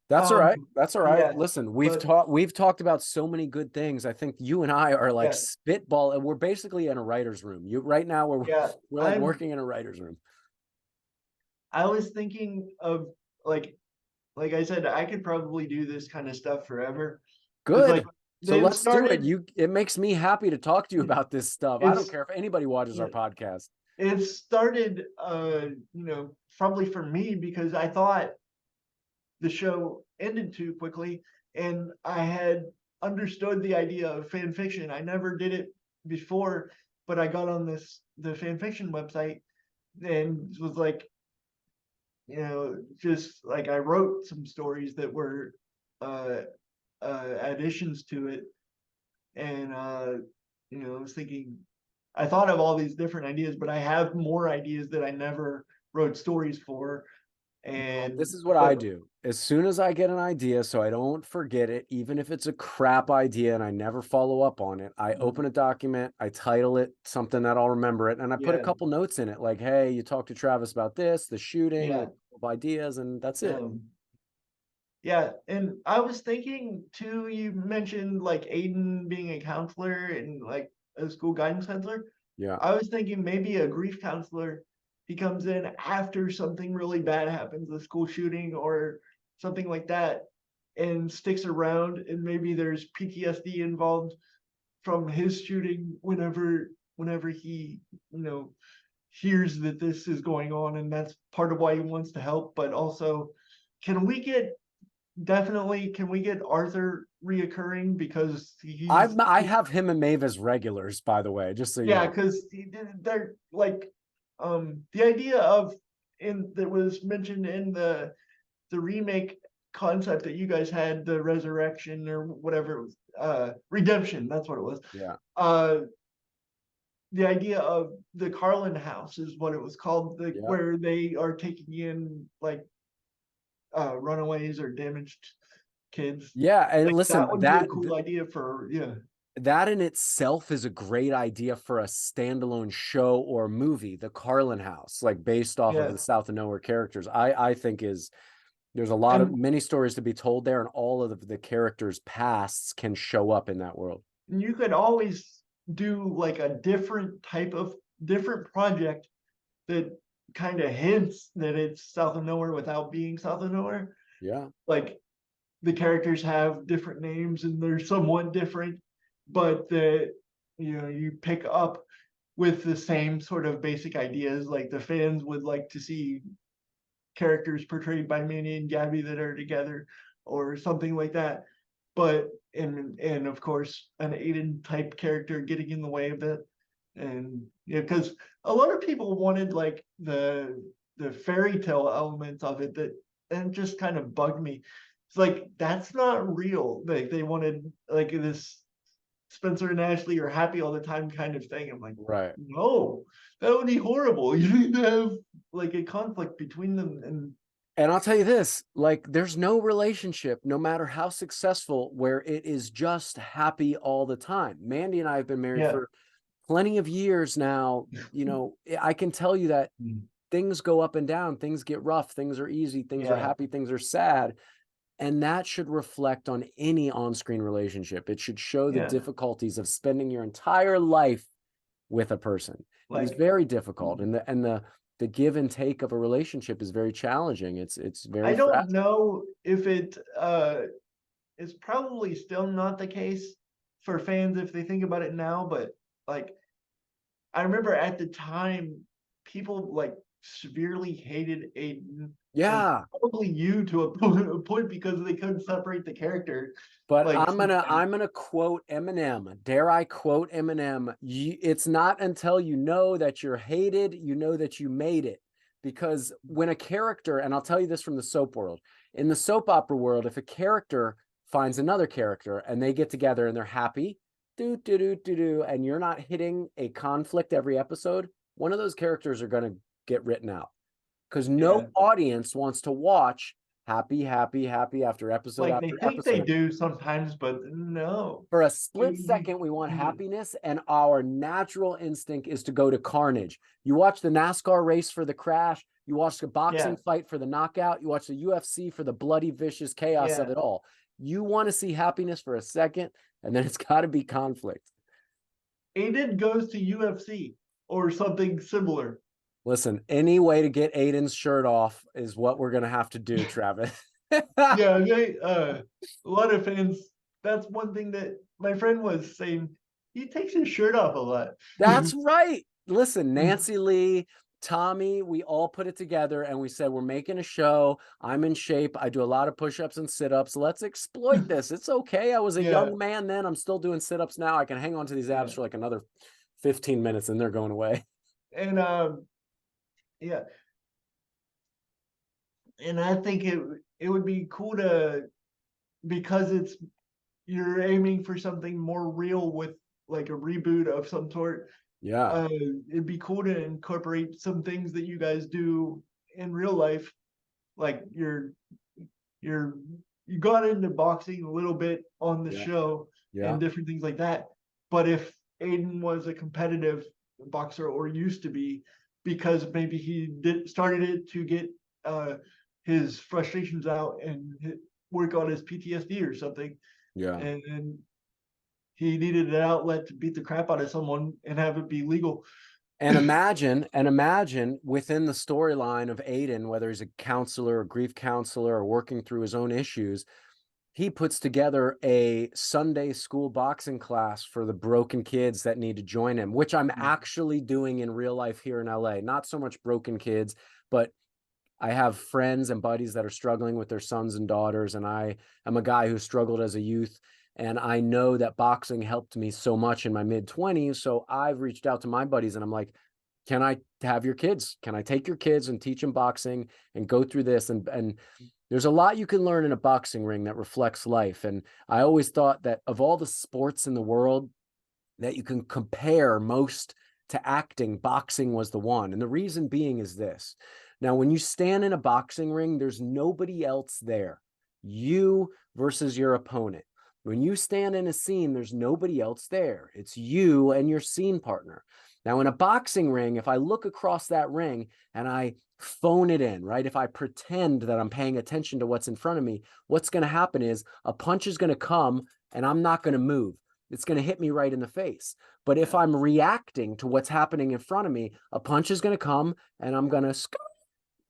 B: That's all right. That's all right.
A: yeah,
B: Listen,
A: but
B: we've talked about so many good things. I think you and I are like
A: yeah,
B: spitball, and we're basically in a writer's room. You right now
A: yeah.
B: we're like working in a writer's room.
A: I was thinking of like I said, I could probably do this kind of stuff forever. Because like
B: Good. So
A: they've
B: let's do it.
A: started
B: It makes me happy to talk to you about this stuff. I don't
A: it's
B: care if anybody watches
A: yeah,
B: our podcast.
A: it started probably for me because I thought the show ended too quickly, and I had understood the idea of fan fiction. I never did it before, but I got on the fan fiction website and was like, just like I wrote some stories that were uh, additions to it, and I was thinking, I thought of all these different ideas, but I have more ideas that I never wrote stories for,
B: Well,
A: and
B: this is what I
A: but
B: do. As soon as I get an idea, so I don't forget it, even if it's a crap idea and I never follow up on it, I open a document, I title it something that I'll remember it, and I put a
A: yeah,
B: couple notes in it, like, hey, you talked to Travis about this, the shooting,
A: yeah.
B: a couple of ideas, and that's it.
A: Um, yeah, and I was thinking too, you mentioned like Aiden being a counselor and like a school guidance counselor.
B: Yeah.
A: I was thinking maybe a grief counselor. He comes in after something really bad happens, a school shooting or something like that, and sticks around, and maybe there's PTSD involved from his shooting whenever he, hears that this is going on, and that's part of why he wants to help. But also, can we get can we get Arthur reoccurring because
B: I have him and Maeve as regulars, by the way, just so you
A: yeah,
B: know.
A: because they're like the idea of in that was mentioned in the remake concept that you guys had, the resurrection or whatever it was, redemption, that's what it was.
B: Yeah.
A: The idea of the Carlin house is what it was called,
B: Yeah.
A: where they are taking in like runaways or damaged kids.
B: Yeah. And
A: Like that
B: listen,
A: would be a cool idea for
B: that in itself is a great idea for a standalone show or movie, the Carlin house, like based off of
A: yeah.
B: the South of Nowhere characters. I think there's a lot of
A: And
B: many stories to be told there, and all of the characters' pasts can show up in that world.
A: you could always do like a different project that kind of hints that it's South of Nowhere without being South of Nowhere.
B: Yeah.
A: Like the characters have different names and they're somewhat different, but you pick up with the same sort of basic ideas. Like the fans would like to see characters portrayed by Manny and Gabby that are together or something like that. But and of course an Aiden type character getting in the way of it. And because a lot of people wanted like the fairy tale elements of it that and just kind of bugged me. It's like that's not real. Like they wanted like this Spencer and Ashley are happy all the time kind of thing. I'm like,
B: Right.
A: no, that would be horrible. You need to have like a conflict between them.
B: And I'll tell you this, like there's no relationship, no matter how successful, where it is just happy all the time. Mandy and I have been married
A: Yeah.
B: for plenty of years now. You know, I can tell you that things go up and down, things get rough, things are easy, things are happy, things are sad. And that should reflect on any on-screen relationship. It should show the difficulties of spending your entire life with a person. It is very difficult. And the give and take of a relationship is very challenging. It's very
A: I don't
B: fragile.
A: know if it is probably still not the case for fans if they think about it now, but like I remember at the time people like severely hated Aiden.
B: Yeah.
A: Probably you to a point because they couldn't separate the character.
B: But
A: Like
B: I'm gonna quote Eminem. Dare I quote Eminem? It's not until you know that you're hated, you know that you made it. Because when a character, and I'll tell you this from the soap world, in the soap opera world, if a character finds another character and they get together and they're happy, and you're not hitting a conflict every episode, one of those characters are gonna get written out. Because no audience wants to watch happy after episode
A: like
B: after
A: they think
B: episode.
A: they do sometimes, but no.
B: For a split second, we want happiness, and our natural instinct is to go to carnage. You watch the NASCAR race for the crash, you watch the boxing fight for the knockout, you watch the UFC for the bloody, vicious chaos of it all. You want to see happiness for a second, and then it's got to be conflict.
A: Aiden goes to UFC or something similar.
B: Listen, any way to get Aiden's shirt off is what we're going to have to do, Travis.
A: A lot of fans, that's one thing that my friend was saying. He takes his shirt off a lot.
B: That's right. Listen, Nancy Lee, Tommy, we all put it together and we said, we're making a show. I'm in shape. I do a lot of push-ups and sit-ups. Let's exploit this. It's okay. I was a young man then. I'm still doing sit-ups now. I can hang on to these abs for like another 15 minutes and they're going away.
A: And and I think it would be cool to, because you're aiming for something more real with like a reboot of some sort. It'd be cool to incorporate some things that you guys do in real life, like you got into boxing a little bit on the show and different things like that. But if Aiden was a competitive boxer or used to be, because maybe he started it to get his frustrations out and work on his PTSD or something. And he needed an outlet to beat the crap out of someone and have it be legal.
B: And imagine within the storyline of Aiden, whether he's a counselor, a grief counselor, or working through his own issues, he puts together a Sunday school boxing class for the broken kids that need to join him, which I'm actually doing in real life here in LA. Not so much broken kids, but I have friends and buddies that are struggling with their sons and daughters. And I am a guy who struggled as a youth. And I know that boxing helped me so much in my mid-20s. So I've reached out to my buddies and I'm like, can I have your kids? Can I take your kids and teach them boxing and go through this? And there's a lot you can learn in a boxing ring that reflects life. And I always thought that of all the sports in the world that you can compare most to acting, boxing was the one. And the reason being is this. Now, when you stand in a boxing ring, there's nobody else there. You versus your opponent. When you stand in a scene, there's nobody else there. It's you and your scene partner. Now, in a boxing ring, if I look across that ring and I phone it in, right? If I pretend that I'm paying attention to what's in front of me, what's going to happen is a punch is going to come and I'm not going to move. It's going to hit me right in the face. But if I'm reacting to what's happening in front of me, a punch is going to come and I'm going to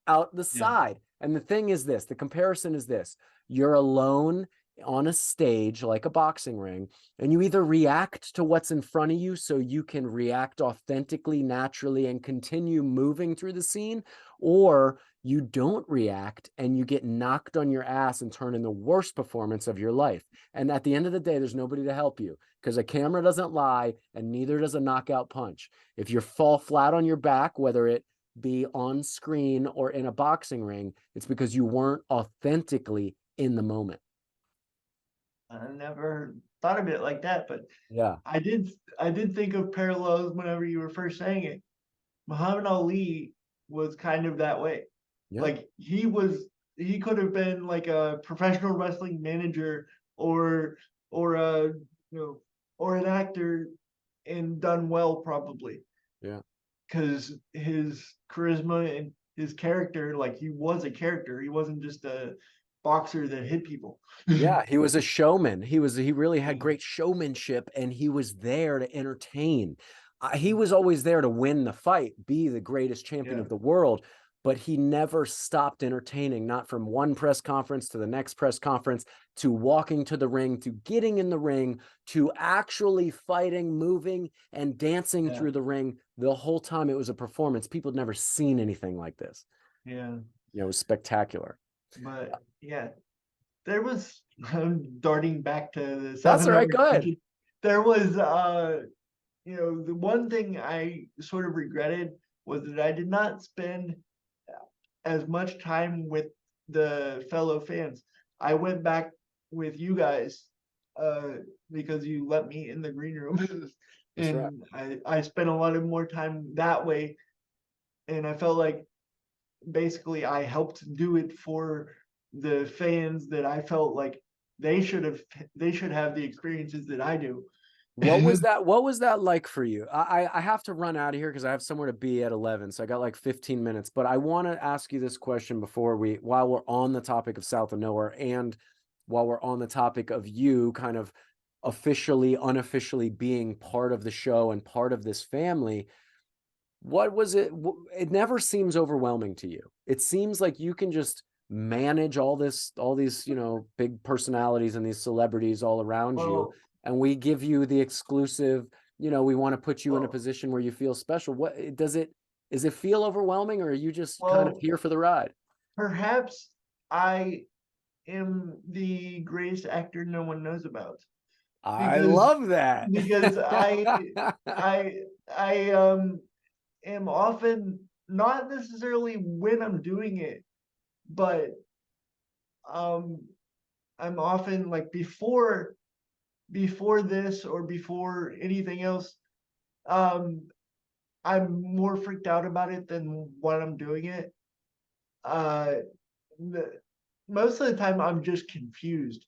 B: out the side. And the thing is this, the comparison is this, you're alone on a stage like a boxing ring, and you either react to what's in front of you so you can react authentically, naturally, and continue moving through the scene, or you don't react and you get knocked on your ass and turn in the worst performance of your life. And at the end of the day, there's nobody to help you, because a camera doesn't lie and neither does a knockout punch. If you fall flat on your back, whether it be on screen or in a boxing ring, it's because you weren't authentically in the moment.
A: I never thought of it like that, but
B: Yeah.
A: I did think of parallels whenever you were first saying it. Muhammad Ali was kind of that way.
B: Yeah.
A: Like he could have been like a professional wrestling manager or a or an actor and done well probably.
B: Yeah.
A: Because his charisma and his character, like he was a character. He wasn't just a boxer that hit people.
B: Yeah, he was a showman. He really had great showmanship, and he was there to entertain. He was always there to win the fight, be the greatest champion of the world, but he never stopped entertaining, not from one press conference to the next press conference, to walking to the ring, to getting in the ring, to actually fighting, moving, and dancing through the ring. The whole time it was a performance. People had never seen anything like this.
A: Yeah.
B: It was spectacular.
A: But yeah, there was darting back to the
B: That's all right, go ahead.
A: There was the one thing I sort of regretted was that I did not spend as much time with the fellow fans. I went back with you guys because you let me in the green room. And I spent a lot of more time that way. And I felt like basically I helped do it for the fans that I felt like they should have the experiences that I do.
B: What was that like for you? I have to run out of here because I have somewhere to be at 11, so I got like 15 minutes. But I want to ask you this question while we're on the topic of South of Nowhere, and while we're on the topic of you kind of officially, unofficially being part of the show and part of this family. What was it? It never seems overwhelming to you. It seems like you can just manage all these, big personalities and these celebrities all around you. And we give you the exclusive, we want to put you in a position where you feel special. Is it feel overwhelming, or are you just kind of here for the ride?
A: Perhaps I am the greatest actor no one knows about.
B: I love that.
A: Because I am often, not necessarily when I'm doing it, but I'm often like before this or before anything else, I'm more freaked out about it than when I'm doing it. Most of the time I'm just confused.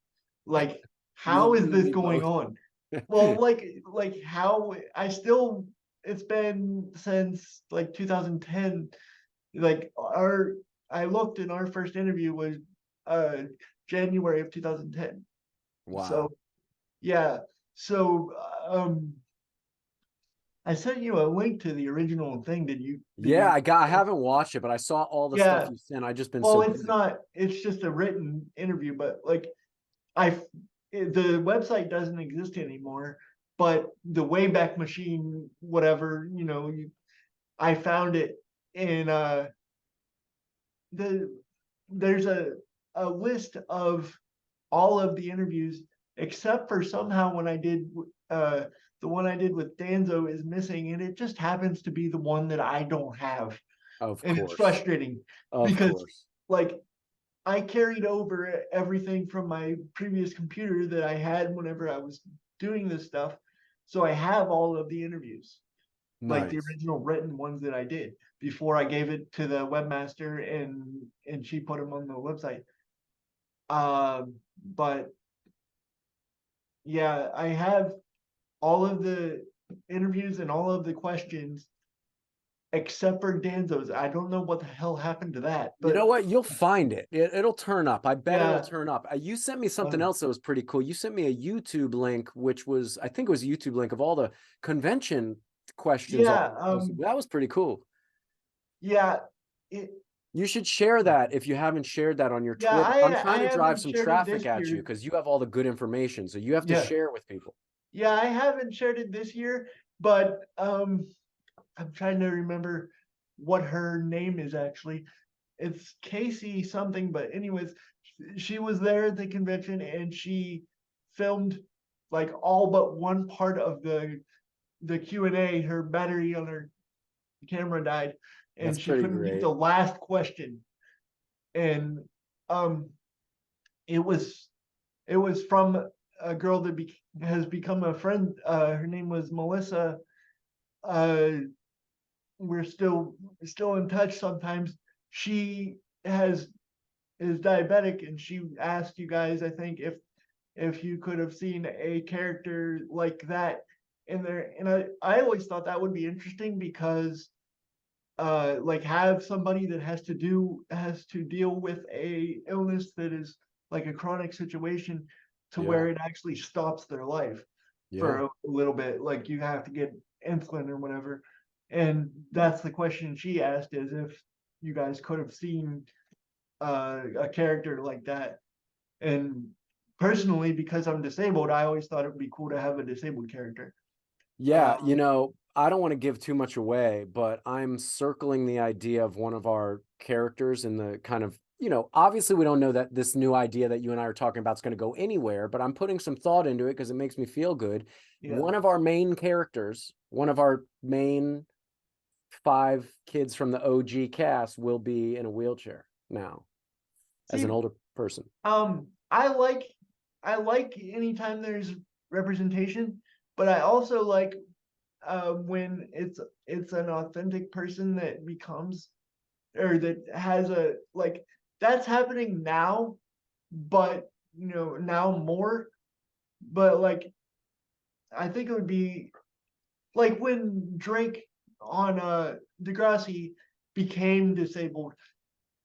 A: Like, how is this going on? Well, like how it's been since like 2010. Like I looked, and our first interview was January of 2010.
B: Wow.
A: So yeah. So I sent you a link to the original thing. Did you?
B: I haven't watched it, but I saw all the stuff you sent. I just been so busy.
A: It's just a written interview, but like the website doesn't exist anymore, but the Wayback Machine, whatever, I found it, and there's a list of all of the interviews, except for somehow when I did the one I did with Danzo is missing, and it just happens to be the one that I don't have.
B: Of
A: and
B: course.
A: It's frustrating because like I carried over everything from my previous computer that I had whenever I was doing this stuff. So I have all of the interviews, like the original written ones that I did before I gave it to the webmaster and she put them on the website. But yeah, I have all of the interviews and all of the questions except for Danzo's. I don't know what the hell happened to that. But
B: you know what? You'll find it. It'll turn up. I bet it'll turn up. You sent me something else that was pretty cool. You sent me a YouTube link, which was, I think it was a YouTube link of all the convention questions.
A: Yeah.
B: That was pretty cool.
A: Yeah.
B: You should share that if you haven't shared that on your
A: Yeah,
B: Twitter. I'm
A: I
B: trying to drive
A: haven't
B: some
A: shared it this
B: traffic at you
A: year.
B: because you have all the good information. So you have to
A: Yeah.
B: share with people.
A: Yeah, I haven't shared it this year, but I'm trying to remember what her name is actually. It's Casey something, but anyways, she was there at the convention and she filmed like all but one part of the Q&A. Her battery on her camera died and
B: That's
A: she
B: pretty
A: couldn't get
B: great.
A: the last question. And um it was from a girl that has become a friend. Her name was Melissa. Uh, we're still in touch sometimes. She is diabetic, and she asked you guys, I think, if you could have seen a character like that in there. And I always thought that would be interesting because like have somebody that has to deal with a illness that is like a chronic situation to where it actually stops their life for
B: Yeah.
A: a little bit, like you have to get insulin or whatever. And that's the question she asked, is if you guys could have seen a character like that. And personally, because I'm disabled, I always thought it would be cool to have a disabled character.
B: Yeah, you
A: Um,
B: know, I don't want to give too much away, but I'm circling the idea of one of our characters in the kind of, you know, obviously we don't know that this new idea that you and I are talking about is going to go anywhere, but I'm putting some thought into it because it makes me feel good.
A: yeah.
B: One of our main characters, one of our main 5 kids from the OG cast will be in a wheelchair now as
A: See,
B: an older person.
A: I like anytime there's representation, but I also like when it's an authentic person that becomes, or that has a, like, that's happening now, but now more. But like I think it would be like when Drake on Degrassi became disabled.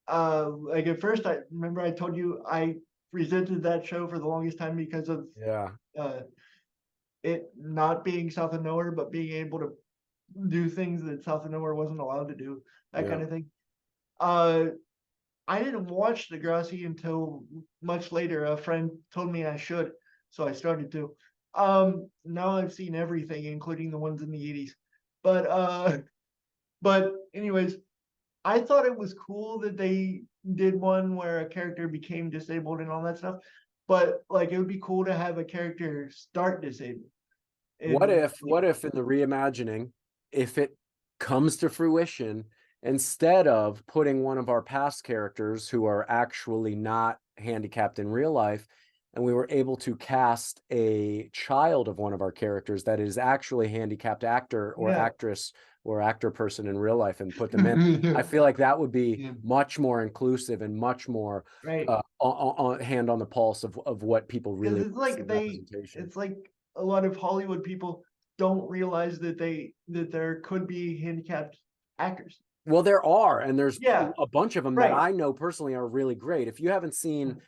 A: Like at first, I remember I told you I resented that show for the longest time because of
B: Yeah.
A: uh, it not being South of Nowhere, but being able to do things that South of Nowhere wasn't allowed to do, that
B: Yeah.
A: kind of thing. Uh, I didn't watch Degrassi until much later. A friend told me I should, so I started to. Now I've seen everything, including the ones in the 80s. But anyways, I thought it was cool that they did one where a character became disabled and all that stuff. But like it would be cool to have a character start disabled.
B: What
A: And
B: if in the reimagining, if it comes to fruition, instead of putting one of our past characters who are actually not handicapped in real life, and we were able to cast a child of one of our characters that is actually a handicapped actor or
A: yeah.
B: actress or actor person in real life and put them in, I feel like that would be
A: Yeah.
B: much more inclusive and much more
A: Right.
B: hand on the pulse of what people really
A: Because
B: want to see representation.
A: it's like a lot of Hollywood people don't realize that there could be handicapped actors.
B: Well, there are, and there's
A: Yeah,
B: a bunch of them that
A: right.
B: I know personally are really great. If you haven't seen,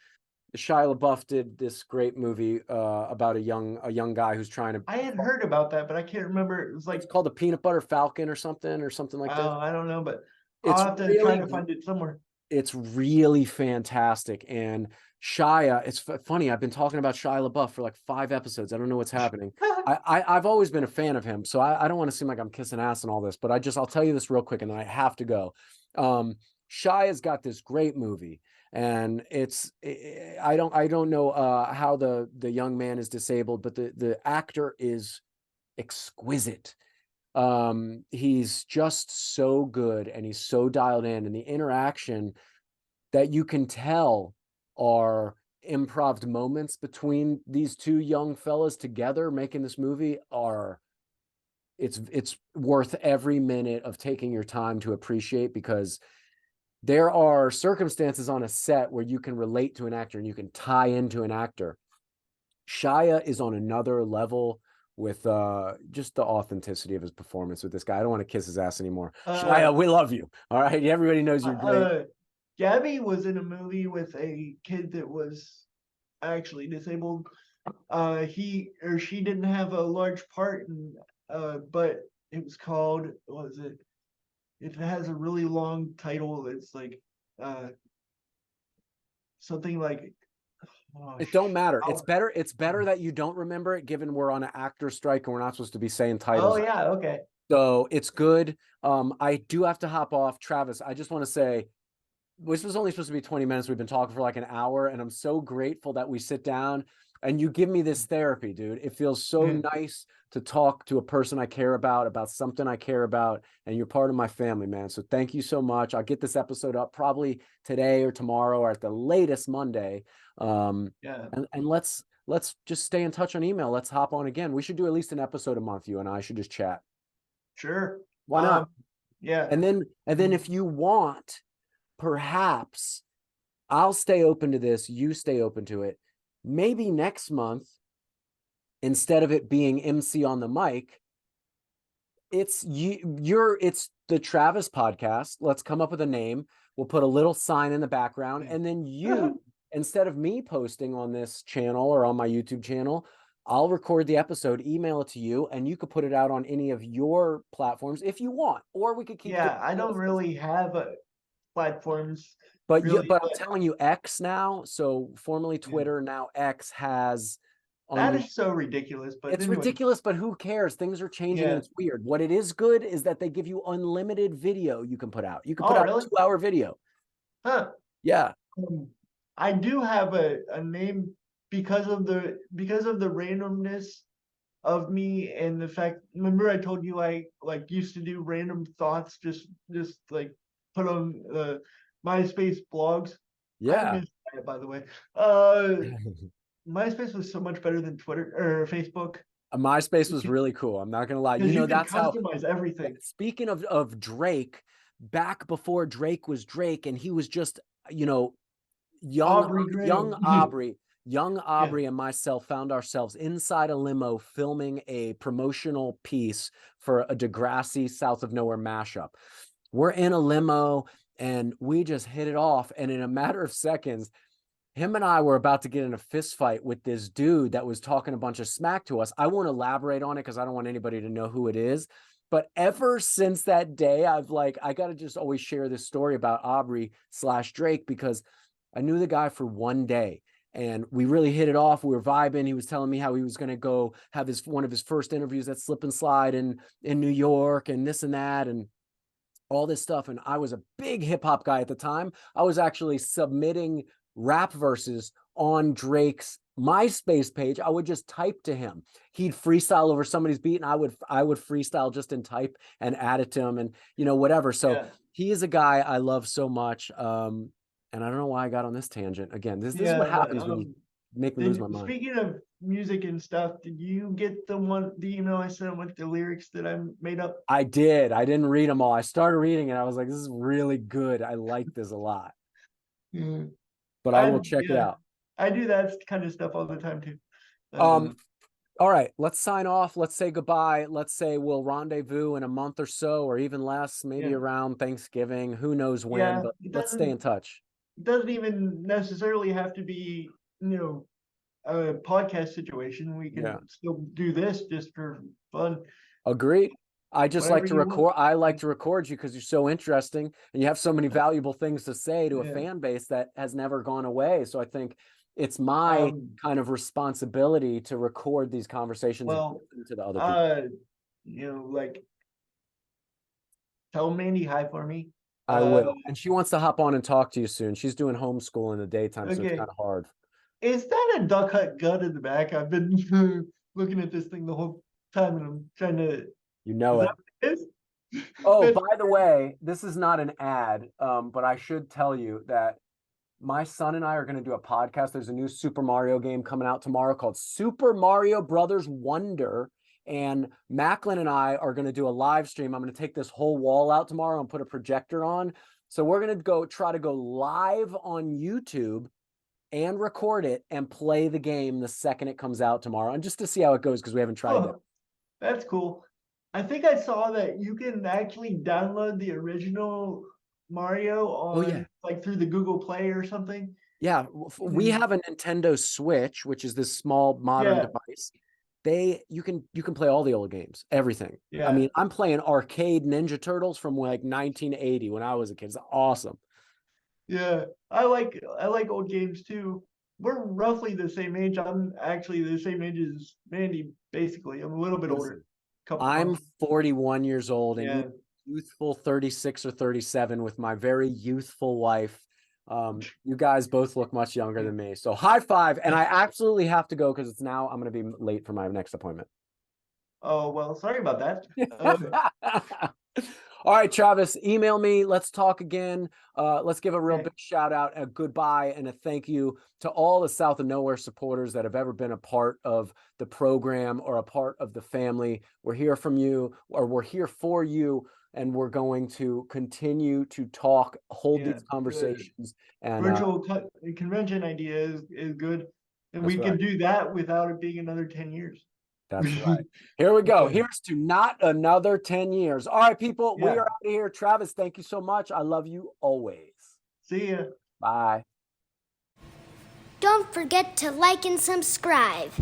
B: Shia LaBeouf did this great movie about a young guy who's trying to.
A: I had heard about that, but I can't remember. It was like,
B: It's called the Peanut Butter Falcon or something like this.
A: I don't know, but I'll
B: It's
A: have to try
B: really
A: to find it somewhere.
B: it's really fantastic. And Shia, it's funny. I've been talking about Shia LaBeouf for like 5 episodes. I don't know what's happening. I've always been a fan of him, so I don't want to seem like I'm kissing ass and all this, but I'll tell you this real quick, and then I have to go. Shia's got this great movie, and I don't know how the young man is disabled, but the actor is exquisite. He's just so good, and he's so dialed in, and the interaction that you can tell are improv moments between these 2 young fellas together making this movie are it's worth every minute of taking your time to appreciate, because there are circumstances on a set where you can relate to an actor and you can tie into an actor. Shia is on another level with just the authenticity of his performance with this guy. I don't want to kiss his ass anymore. Shia, we love you. All right. Everybody knows you're great.
A: Gabby was in a movie with a kid that was actually disabled. He or she didn't have a large part in, but it was called, what was it? it has a really long title. It's like something like, oh,
B: It don't matter.
A: I'll-
B: It's better that you don't remember it, given we're on an actor strike and we're not supposed to be saying
A: oh
B: titles.
A: yeah, okay.
B: So it's good. I do have to hop off. Travis, I just want to say this was only supposed to be 20 minutes. We've been talking for like an hour, and I'm so grateful that we sit down and you give me this therapy, dude. It feels so nice to talk to a person I care about something I care about, and you're part of my family, man. So thank you so much. I'll get this episode up probably today or tomorrow or at the latest Monday.
A: Yeah,
B: And let's just stay in touch on email. Let's hop on again. We should do at least an episode a month. You and I should just chat.
A: sure.
B: Why not?
A: Yeah.
B: And then if you want, perhaps I'll stay open to this. You stay open to it. Maybe next month, instead of it being MC on the mic, it's it's the Travis podcast. Let's come up with a name. We'll put a little sign in the background, and then you, instead of me posting on this channel or on my YouTube channel, I'll record the episode, email it to you, and you could put it out on any of your platforms if you want, or we could keep.
A: Yeah, I don't really have platforms.
B: But
A: really,
B: but I'm telling you, X now, so formerly
A: Yeah.
B: Twitter, now X has
A: that
B: on
A: is so ridiculous. But
B: it's
A: anyway,
B: ridiculous, but who cares? Things are changing and
A: Yeah.
B: it's weird. What it is good is that they give you unlimited video you can put out. You can put
A: Oh,
B: out
A: really?
B: a 2-hour video.
A: Huh.
B: Yeah.
A: I do have a name because of the randomness of me and the fact. Remember, I told you I like used to do random thoughts, just like put on MySpace blogs. I
B: Yeah.
A: missed that, by the way. MySpace was so much better than Twitter or Facebook.
B: MySpace was really cool. I'm not gonna lie.
A: Because you can
B: That's how.
A: customize everything.
B: Speaking of Drake, back before Drake was Drake, and he was just young Aubrey. Young Aubrey and myself found ourselves inside a limo filming a promotional piece for a Degrassi South of Nowhere mashup. We're in a limo and we just hit it off. And in a matter of seconds, him and I were about to get in a fist fight with this dude that was talking a bunch of smack to us. I won't elaborate on it because I don't want anybody to know who it is. But ever since that day, I got to just always share this story about Aubrey/Drake because I knew the guy for one day and we really hit it off. We were vibing. He was telling me how he was going to go have one of his first interviews at Slip and Slide in New York and this and that and all this stuff. And I was a big hip hop guy at the time. I was actually submitting rap verses on Drake's MySpace page. I would just type to him. He'd freestyle over somebody's beat and I would freestyle just in type and add it to him and whatever. So he is a guy I love so much. And I don't know why I got on this tangent again. This is what happens when you make me lose my mind.
A: Speaking of music and stuff, did you get the email I sent with the lyrics that I made up?
B: I did. I didn't read them all. I started reading it. I was like, this is really good. I like this a lot. But I will check it out.
A: I do that kind of stuff all the time too.
B: All right, let's sign off. Let's say goodbye. Let's say we'll rendezvous in a month or so, or even less, maybe around Thanksgiving. Who knows when, but let's stay in touch.
A: It doesn't even necessarily have to be, a podcast situation. We can still do this just for fun.
B: Agreed. I just like to record. I like to record you because you're so interesting and you have so many valuable things to say to a fan base that has never gone away. So I think it's my kind of responsibility to record these conversations to the other people.
A: Like tell Mandy hi for me.
B: I will. And she wants to hop on and talk to you soon. She's doing homeschool in the daytime, so it's kind of hard.
A: Is that a Duck Hunt gun in the back? I've been looking at this thing the whole time and I'm trying to.
B: It. Oh, by the way, this is not an ad, but I should tell you that my son and I are going to do a podcast. There's a new Super Mario game coming out tomorrow called Super Mario Brothers Wonder. And Macklin and I are going to do a live stream. I'm going to take this whole wall out tomorrow and put a projector on. So we're going to try to go live on YouTube and record it and play the game the second it comes out tomorrow. And just to see how it goes because we haven't tried it.
A: That's cool. I think I saw that you can actually download the original Mario on like through the Google Play or something.
B: Yeah, we have a Nintendo Switch, which is this small modern device. you can play all the old games, everything.
A: Yeah.
B: I mean, I'm playing arcade Ninja Turtles from like 1980 when I was a kid. It's awesome.
A: Yeah, I like old games too. We're roughly the same age. I'm actually the same age as Mandy, basically. I'm a little bit older.
B: Listen,
A: Couple
B: I'm
A: months.
B: 41 years old, and
A: Yeah.
B: youthful 36 or 37 with my very youthful wife. You guys both look much younger than me. So high five. And I absolutely have to go because I'm going to be late for my next appointment.
A: Oh, well, sorry about that.
B: All right, Travis, email me. Let's talk again. Let's give a real
A: Okay.
B: big shout out, a goodbye, and a thank you to all the South of Nowhere supporters that have ever been a part of the program or a part of the family. We're here from you, or we're here for you, and we're going to continue to talk, hold
A: Yeah,
B: these conversations. And
A: virtual convention idea is good, and we
B: right.
A: can do that without it being another 10 years.
B: That's right. Here we go.
A: Okay.
B: Here's to not another 10 years. All right, people, we
A: Yeah.
B: are out of here. Travis, thank you so much. I love you always.
A: See ya.
B: Bye.
D: Don't forget to like and subscribe.